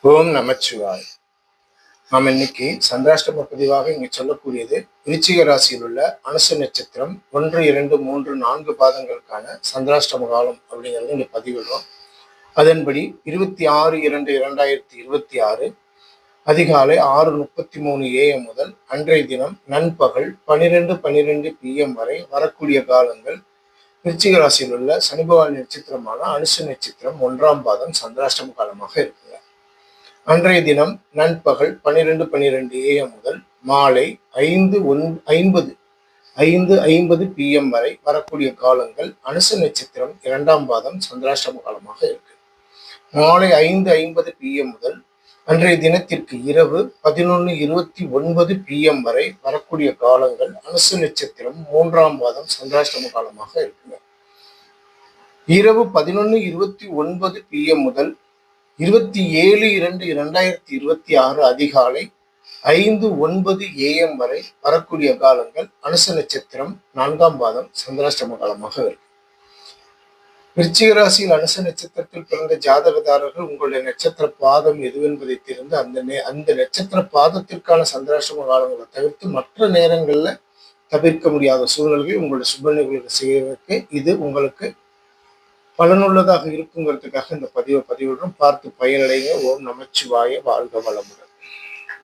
ஓம் நமச்சிவாய். நாம் இன்னைக்கு சந்திராஷ்டம பதிவாக இங்க சொல்லக்கூடியது விருச்சிக ராசியில் உள்ள அனுச நட்சத்திரம் 1, 2, 3, 4 பாதங்களுக்கான சந்திராஷ்டம காலம் அப்படிங்கிறது இங்க பதிவிடுறோம். அதன்படி 26/2/2026 அதிகாலை 6:33 AM முதல் அன்றைய தினம் நண்பகல் 12:12 PM வரை வரக்கூடிய காலங்கள் விருச்சிக ராசியில் உள்ள சனி பகவான் நட்சத்திரமான அனுச நட்சத்திரம் 1ஆம் பாதம் சந்திராஷ்டம காலமாக இருக்குங்க. அன்றைய தினம் நண்பகல் 12:12 AM முதல் மாலை 5:50 PM வரை வரக்கூடிய காலங்கள் அனுச நட்சத்திரம் 2ஆம் பாதம் சந்திராஷ்டம காலமாக இருக்கு. மாலை 5:50 PM முதல் அன்றைய தினத்திற்கு இரவு 11:29 PM வரை வரக்கூடிய காலங்கள் அனுச நட்சத்திரம் 3ஆம் பாதம் சந்திராஷ்டம காலமாக இருக்குங்க. இரவு 11:29 PM முதல் 27/2/2026 அதிகாலை 5:09 AM வரை வரக்கூடிய காலங்கள் அனுச நட்சத்திரம் 4ஆம் பாதம் சந்திராஷ்டம காலமாக இருக்கு. விருச்சிக ராசியில் அனுச நட்சத்திரத்தில் பிறந்த ஜாதகதாரர்கள் உங்களுடைய நட்சத்திர பாதம் எதுவென்பதை தெரிந்து அந்த நட்சத்திர பாதத்திற்கான சந்திராஷ்டம காலங்களை தவிர்த்து மற்ற நேரங்கள்ல தவிர்க்க முடியாத சூழ்நிலைகள் உங்களுடைய சுப நிகழ்வுகளை செய்வதற்கு இது உங்களுக்கு பலனுள்ளதாக இருக்குங்கிறதுக்காக இந்த பதிவிடுறோம். பார்த்து பயனடைங்க. ஓம் நமச்சிவாய. வாழ்க வளமுடன்.